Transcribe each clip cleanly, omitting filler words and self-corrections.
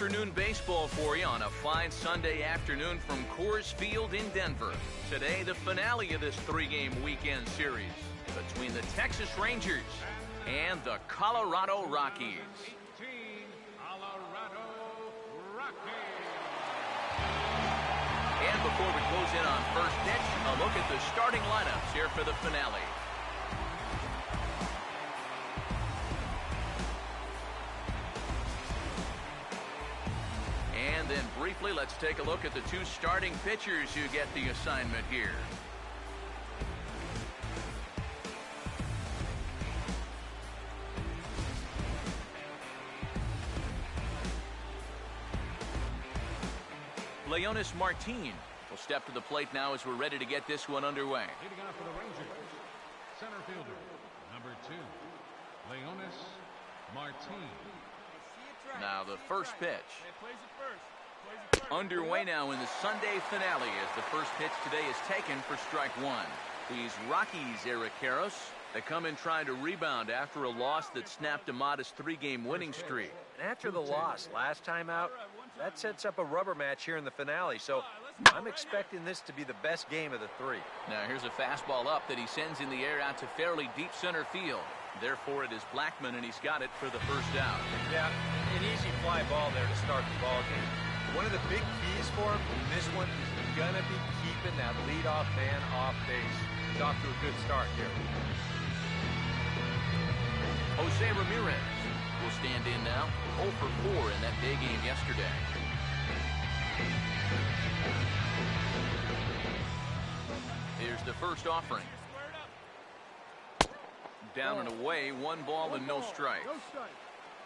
afternoon baseball for you on a fine Sunday afternoon from Coors Field in Denver. Today, the finale of this three-game weekend series between the Texas Rangers and the Colorado Rockies. And before we close in on first pitch, a look at the starting lineups here for the finale. And then briefly, let's take a look at the two starting pitchers who get the assignment here. Leonis Martin will step to the plate now as we're ready to get this one underway. Leading off for the Rangers, center fielder, number 2, Leonis Martin. Now the first pitch. Underway now in the Sunday finale as the first pitch today is taken for strike one. These Rockies, Eric Karros, they come in trying to rebound after a loss that snapped a modest three-game winning streak. And after the loss last time out, that sets up a rubber match here in the finale, so I'm expecting this to be the best game of the three. Now here's a fastball up that he sends in the air out to fairly deep center field. Therefore, it is Blackmon, and he's got it for the first out. Yeah, an easy fly ball there to start the ball game. One of the big keys for him in this one is going to be keeping that leadoff man off base. He's off to a good start here. Jose Ramirez will stand in now, 0 for 4 in that day game yesterday. Here's the first offering. Down and away, 1 ball and no strikes.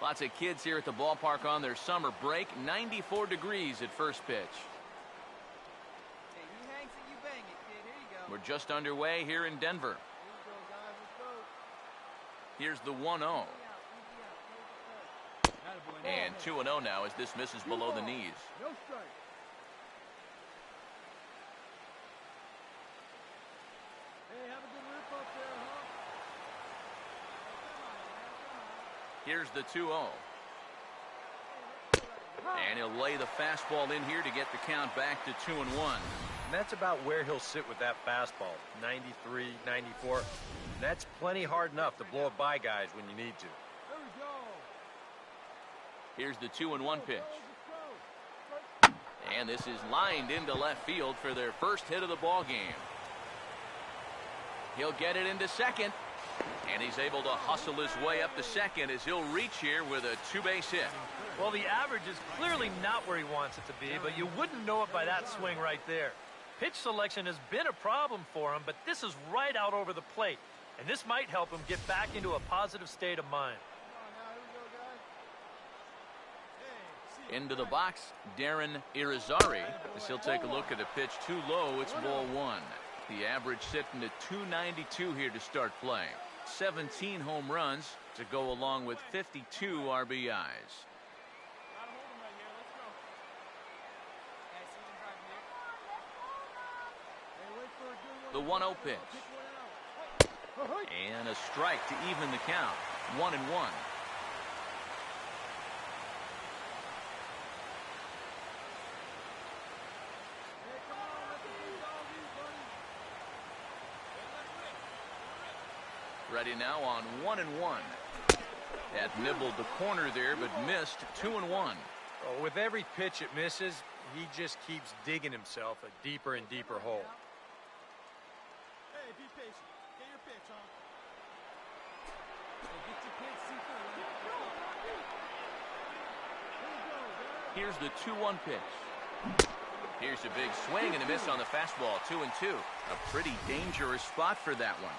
Lots of kids here at the ballpark on their summer break. 94 degrees at first pitch. We're just underway here in Denver. Here's the 1-0. And 2-0 now as this misses below the knees. Here's the 2-0. And he'll lay the fastball in here to get the count back to 2-1. And that's about where he'll sit with that fastball, 93, 94. And that's plenty hard enough to blow it by guys when you need to. Here's the 2-1 pitch. And this is lined into left field for their first hit of the ball game. He'll get it into second. And he's able to hustle his way up to second as he'll reach here with a 2-base hit. Well, the average is clearly not where he wants it to be, but you wouldn't know it by that swing right there. Pitch selection has been a problem for him, but this is right out over the plate. And this might help him get back into a positive state of mind. Into the box, Darren Irizarry, as he'll take a look at a pitch too low. It's ball 1. The average sitting at 292 here to start play. 17 home runs to go along with 52 RBIs. The 1-0 pitch. And a strike to even the count. 1-1. Ready now on 1-1. That nibbled the corner there, but missed. 2-1. Oh, with every pitch it misses, he just keeps digging himself a deeper and deeper hole. Hey, be patient. Get your pitch, huh? Hey, get your pitch, Here's the 2-1 pitch. Here's a big swing and a miss on the fastball. 2-2. A pretty dangerous spot for that one.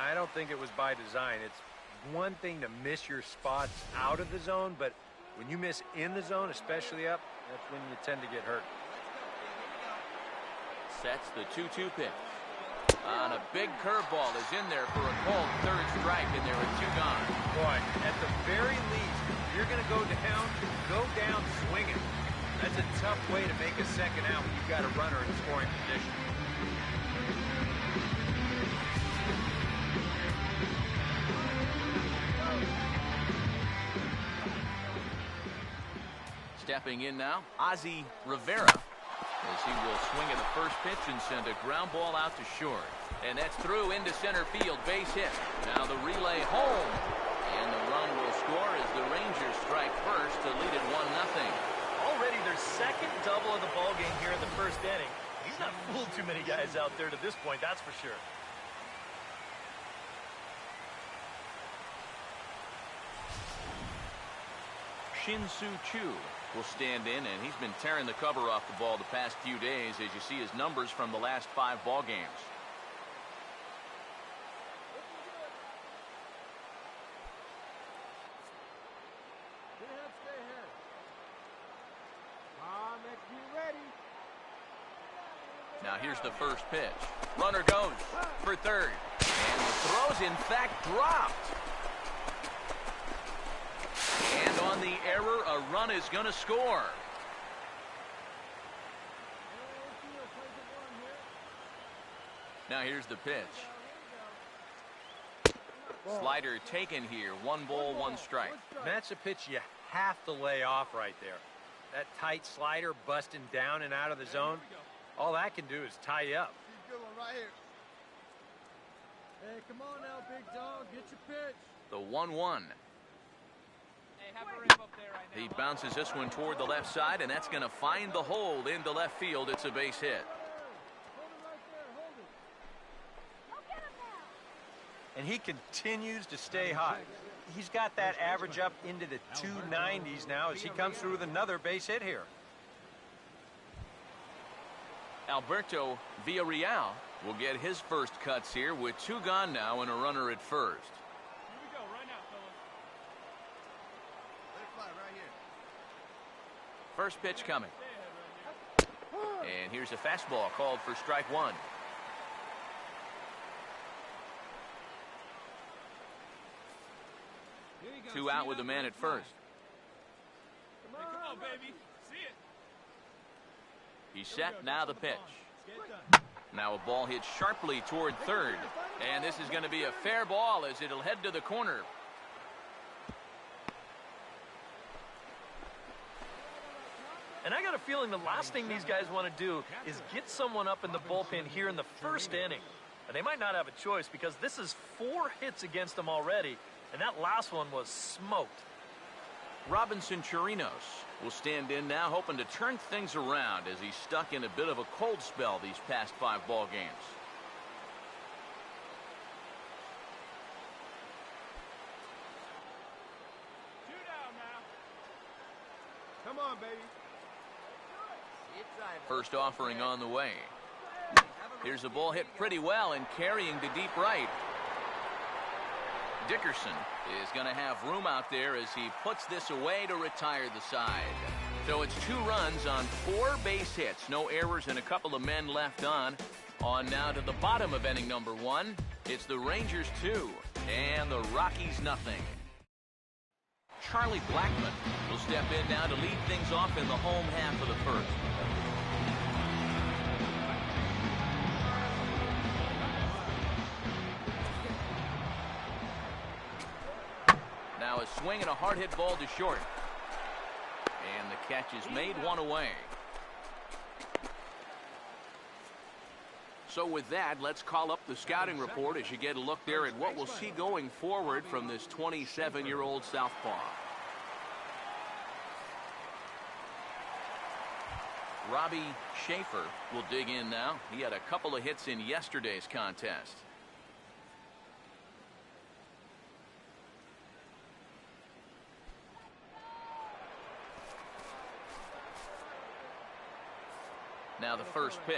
I don't think it was by design. It's one thing to miss your spots out of the zone, but when you miss in the zone, especially up, that's when you tend to get hurt. Sets the 2-2 pitch. On a big curveball is in there for a called third strike, and there are 2 gone. Boy, at the very least, if you're going to go down swinging. That's a tough way to make a second out when you've got a runner in scoring position. Stepping in now, Ozzie Rivera, as he will swing at the first pitch and send a ground ball out to short. And that's through into center field, base hit. Now the relay home. And the run will score as the Rangers strike first to lead it 1-0. Already their second double of the ball game here in the first inning. He's not fooled too many guys out there to this point, that's for sure. Shin-Soo Choo will stand in, and he's been tearing the cover off the ball the past few days as you see his numbers from the last 5 ball games. Now here's the first pitch. Runner goes for third. And the throw's in fact dropped. And on the error, a run is going to score. Now here's the pitch. Slider taken here. 1 ball, 1 strike. That's a pitch you have to lay off right there. That tight slider busting down and out of the zone. All that can do is tie you up. Good one right here. Hey, come on now, big dog. Get your pitch. The 1-1. Hey, have a rip up there right now. He bounces this one toward the left side, and that's going to find the hole into left field. It's a base hit. Hold it right there. Hold it. And he continues to stay high. He's got that average up into the 290s now as he comes through with another base hit here. Alberto Villarreal will get his first cuts here with 2 gone now and a runner at first. Here we go, right now, fellas. Let it fly right here. First pitch coming. And here's a fastball called for strike 1. Here you go. 2 out with a man at first. Hey, come on, baby. See it. He's set, now the pitch. Get it done. Now a ball hit sharply toward third. And this is going to be a fair ball as it'll head to the corner. And I got a feeling the last thing these guys want to do is get someone up in the bullpen here in the first inning. And they might not have a choice because this is 4 hits against them already. And that last one was smoked. Robinson Chirinos will stand in now, hoping to turn things around as he's stuck in a bit of a cold spell these past 5 ball games. Two down now. Come on, baby. First offering on the way. Here's a ball hit pretty well and carrying to deep right. Dickerson is going to have room out there as he puts this away to retire the side. So it's 2 runs on 4 base hits. No errors and a couple of men left on. On now to the bottom of inning number 1. It's the Rangers 2 and the Rockies nothing. Charlie Blackmon will step in now to lead things off in the home half of the first. Now a swing and a hard hit ball to short. And the catch is made, 1 away. So with that, let's call up the scouting report as you get a look there at what we'll see going forward from this 27-year-old southpaw. Robbie Schaefer will dig in now. He had a couple of hits in yesterday's contest. Now the first pitch.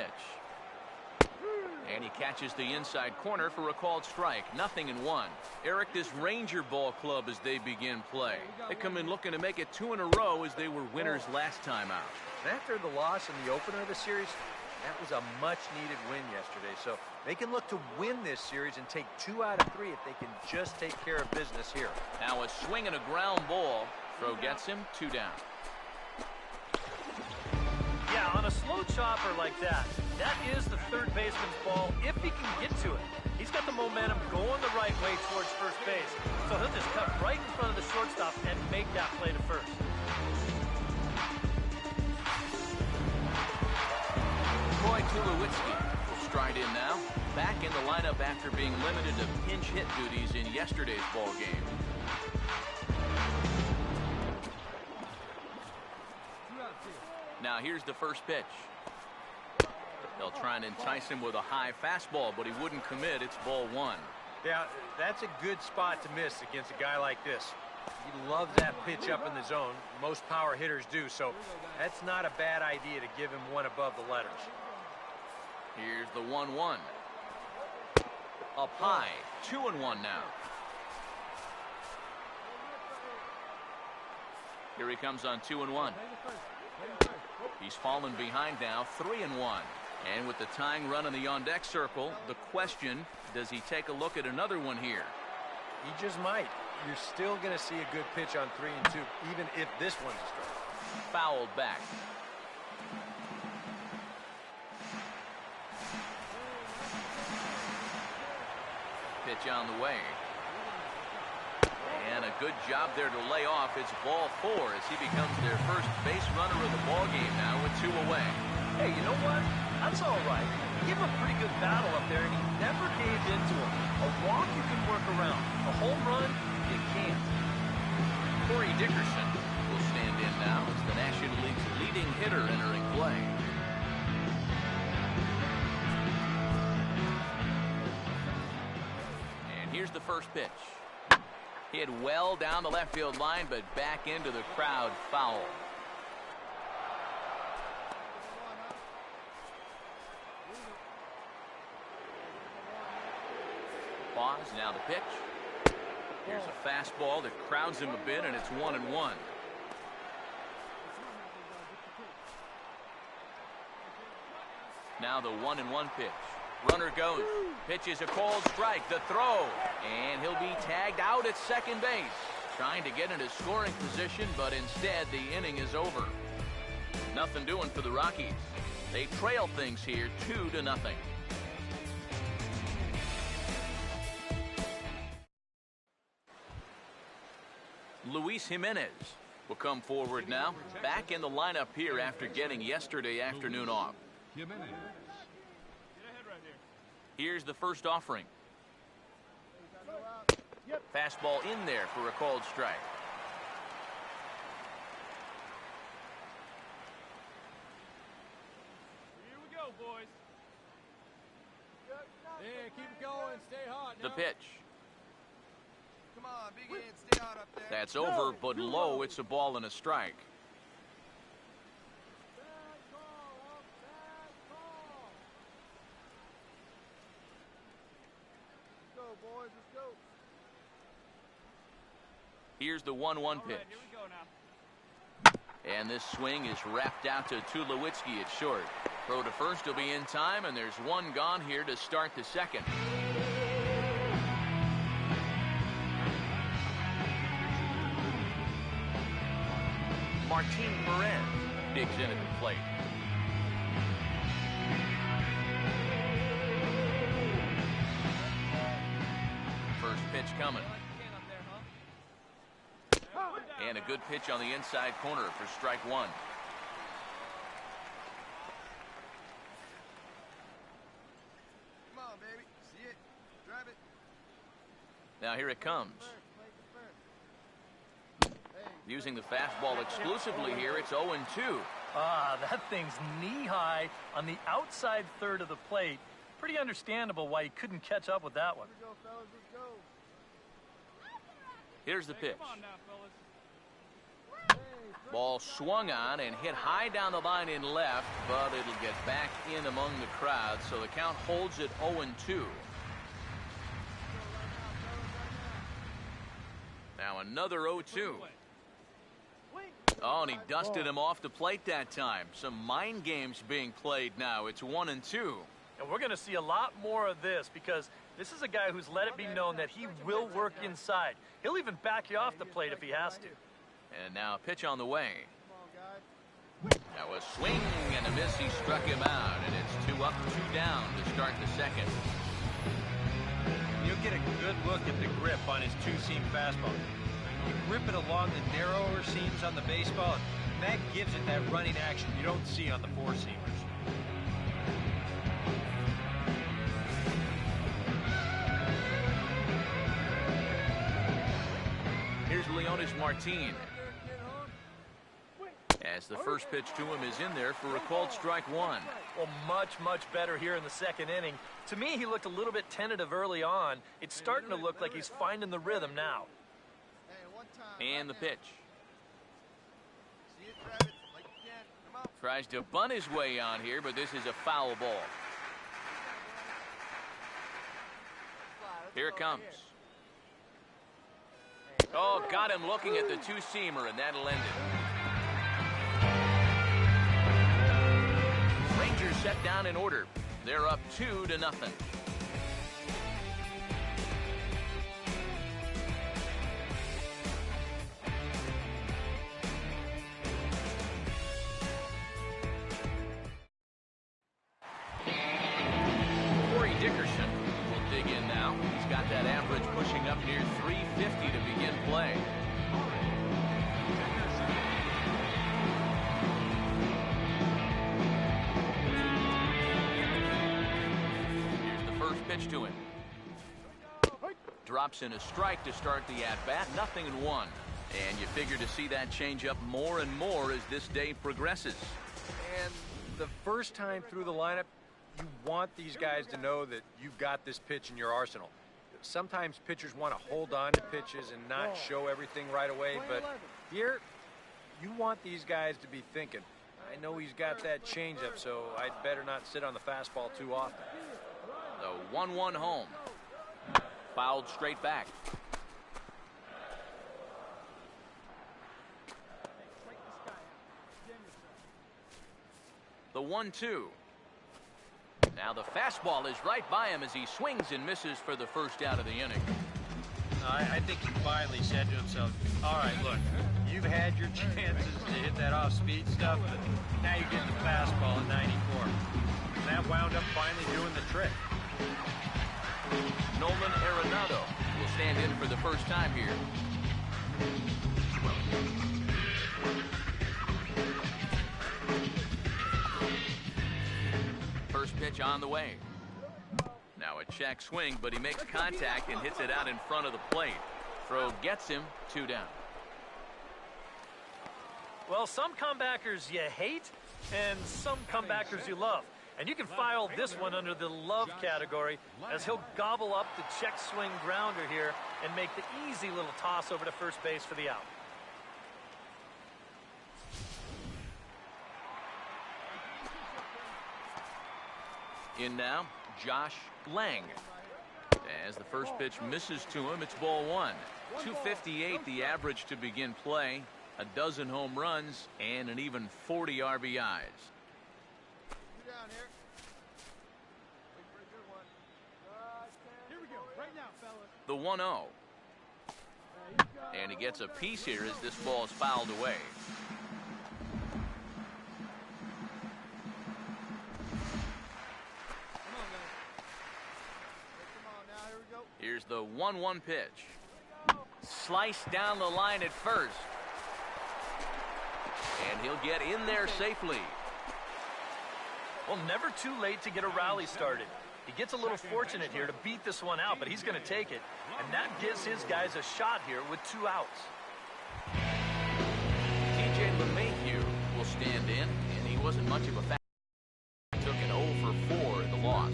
And he catches the inside corner for a called strike. 0-1. Eric, this Ranger ball club as they begin play. They come in looking to make it 2 in a row as they were winners last time out. After the loss in the opener of the series, that was a much-needed win yesterday. So they can look to win this series and take 2 out of 3 if they can just take care of business here. Now a swing and a ground ball. Throw gets him, 2 down. Yeah, on a slow chopper like that, that is the third baseman's ball if he can get to it. He's got the momentum going the right way towards first base, so he'll just cut right in front of the shortstop and make that play to first. Troy Tulowitzki will stride in now. Back in the lineup after being limited to pinch hit duties in yesterday's ball game. Now here's the first pitch. They'll try and entice him with a high fastball, but he wouldn't commit. It's ball one. Yeah, that's a good spot to miss against a guy like this. He loves that pitch up in the zone. Most power hitters do, so that's not a bad idea to give him one above the letters. Here's the 1-1. Up high, 2-1 now. Here he comes on 2-1. He's fallen behind now, 3-1. And with the tying run in the on-deck circle, the question, does he take a look at another one here? He just might. You're still going to see a good pitch on 3-2, even if this one's a strike. Fouled back. Pitch on the way. And a good job there to lay off. It's ball 4 as he becomes their first base runner of the ball game now with 2 away. Hey, you know what? That's all right. Give him a pretty good battle up there, and he never gave in to him. A walk you can work around. A home run, you can't. Corey Dickerson will stand in now as the National League's leading hitter entering play. And here's the first pitch. Hit well down the left field line, but back into the crowd, foul. Pause, now the pitch. Here's a fastball that crowds him a bit, and it's 1-1. Now the 1-1 pitch. Runner goes. Pitch is a cold strike. The throw. And he'll be tagged out at second base. Trying to get into scoring position, but instead the inning is over. Nothing doing for the Rockies. They trail things here 2-0. Luis Jimenez will come forward now. Back in the lineup here after getting yesterday afternoon off. Jimenez. Here's the first offering. Fastball in there for a called strike. Here we go, boys. Yeah, keep it going. Stay hot now. The pitch. Come on, big head, stay hot up there. That's over, but low. It's a ball and a strike. Boys, let's go. Here's the 1-1 pitch. Here we go now. And this swing is wrapped out to Tulowitzki at short. Throw to first will be in time, and there's one gone here to start the second. Martin Perez digs in at the plate. First pitch coming. And a good pitch on the inside corner for strike one. Come on, baby. See it. Drive it. Now here it comes. Using the fastball exclusively here, it's 0-2. Ah, that thing's knee-high on the outside third of the plate. Pretty understandable why he couldn't catch up with that one. Let's go, fellas. Let's go. Here's the pitch. Come on now, fellas. Ball swung on and hit high down the line in left, but it'll get back in among the crowd, so the count holds at 0-2. Now another 0-2. Oh, and he dusted him off the plate that time. Some mind games being played now. It's 1-2. And we're going to see a lot more of this because this is a guy who's let it be known that he will work inside. He'll even back you off the plate if he has to. And now a pitch on the way. Now a swing and a miss. He struck him out, and it's 2 up, 2 down to start the second. You'll get a good look at the grip on his two-seam fastball. You grip it along the narrower seams on the baseball, and that gives it that running action you don't see on the four-seamers. known as Martin. As the first pitch to him is in there for a called strike one. Well, much better here in the second inning. To me, he looked a little bit tentative early on. It's starting to look like he's finding the rhythm now. And the pitch. Tries to bunt his way on here, but this is a foul ball. Here it comes. Oh, got him looking at the two-seamer, and that'll end it. Rangers set down in order. They're up 2-0. Dickerson will dig in now. He's got that average pushing up near 350 to begin play. Here's the first pitch to him. Drops in a strike to start the at-bat. 0-1. And you figure to see that change up more and more as this day progresses. And the first time through the lineup, you want these guys to know that you've got this pitch in your arsenal. Sometimes pitchers want to hold on to pitches and not show everything right away, but here, you want these guys to be thinking, I know he's got that changeup, so I'd better not sit on the fastball too often. The 1-1 home. Fouled straight back. The 1-2. Now the fastball is right by him as he swings and misses for the first out of the inning. I think he finally said to himself, all right, look, you've had your chances to hit that off-speed stuff, but now you're getting the fastball at 94. And that wound up finally doing the trick. Nolan Arenado will stand in for the first time here. First pitch on the way. Now a check swing, but he makes contact and hits it out in front of the plate. Throw gets him, 2 down. Well, some comebackers you hate and some comebackers you love. And you can file this one under the love category as he'll gobble up the check swing grounder here and make the easy little toss over to first base for the out. In now, Josh Lang. As the first pitch misses to him, it's ball 1. 258 the average to begin play. A dozen home runs and an even 40 RBIs. Here we go, right now, fellas. The 1-0. And he gets a piece here as this ball is fouled away. Here's the 1-1 pitch. Sliced down the line at first. And he'll get in there safely. Well, never too late to get a rally started. He gets a little fortunate here to beat this one out, but he's going to take it. And that gives his guys a shot here with 2 outs. TJ LeMahieu will stand in, and he wasn't much of a factor. Took an 0 for 4 in the loss.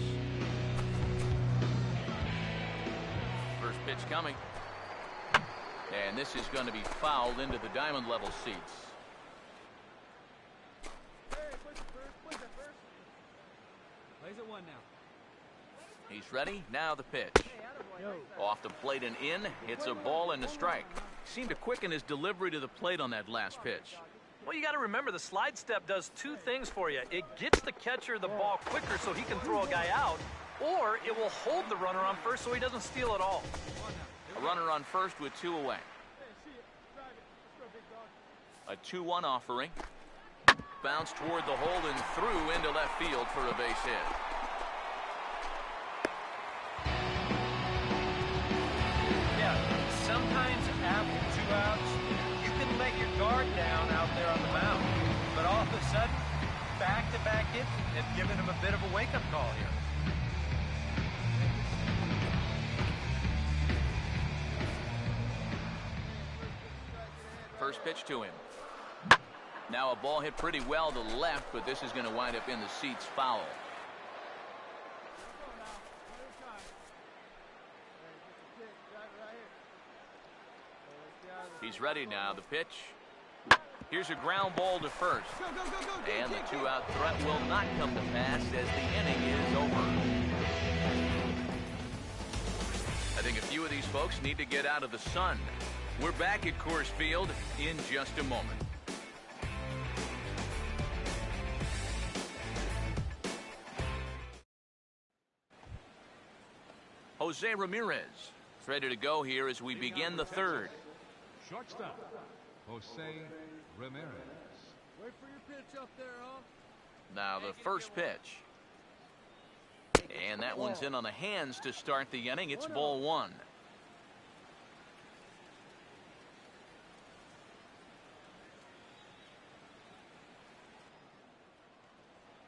First pitch coming. And this is going to be fouled into the diamond level seats. Plays at 1 now. He's ready. Now the pitch. Off the plate and in. Hits a ball and a strike. Seemed to quicken his delivery to the plate on that last pitch. Well, you got to remember the slide step does 2 things for you. It gets the catcher the ball quicker so he can throw a guy out, or it will hold the runner on first so he doesn't steal at all. A runner on first with 2 away. A 2-1 offering. Bounce toward the hole and through into left field for a base hit. Yeah, sometimes after 2 outs, you can let your guard down out there on the mound. But all of a sudden, back-to-back hits have given him a bit of a wake-up call here. first pitch to him. Now a ball hit pretty well to the left, but this is going to wind up in the seats foul. He's ready now. The pitch. Here's a ground ball to first. And the two-out threat will not come to pass as the inning is over. I think a few of these folks need to get out of the sun. We're back at Coors Field in just a moment. Jose Ramirez is ready to go here as we begin the third. Shortstop, Jose Ramirez. Wait for your pitch up there, huh? Now the first pitch. And that one's in on the hands to start the inning. It's ball one.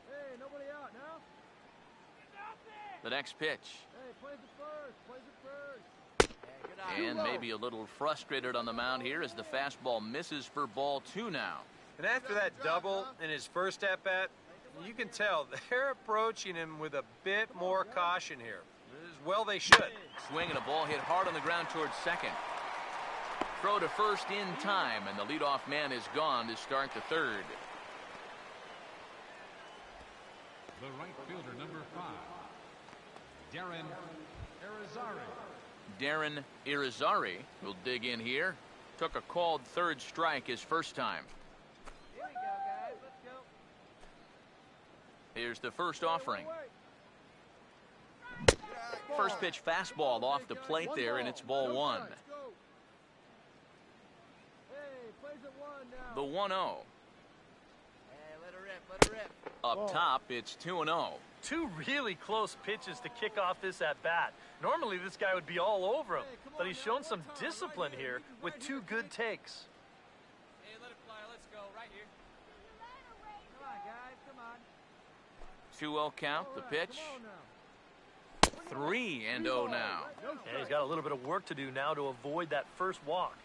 Hey, nobody out now? The next pitch. Hey, plays it first. Plays it first. And maybe a little frustrated on the mound here as the fastball misses for ball two now. And after that double in his first at-bat, you can tell they're approaching him with a bit more caution here. As well they should. Swing and a ball hit hard on the ground towards second. Throw to first in time, and the leadoff man is gone to start the third. The right fielder, number 5, Darren Irizarry. Darren Irizarry will dig in here. Took a called third strike his first time. Here we go, guys. Let's go. Here's the first offering. First pitch fastball off the plate there, and it's ball one. Hey, plays it one now. The 1-0. Hey, let her rip, let her rip. Up top, it's 2-0. Two really close pitches to kick off this at-bat. Normally this guy would be all over him, but he's shown some discipline here with two good takes. Hey, let it fly. Let's go. Right here. Come on, guys. Come on. 2-0 count, the pitch. Come on now. 3-0 now. And he's got a little bit of work to do now to avoid that first walk.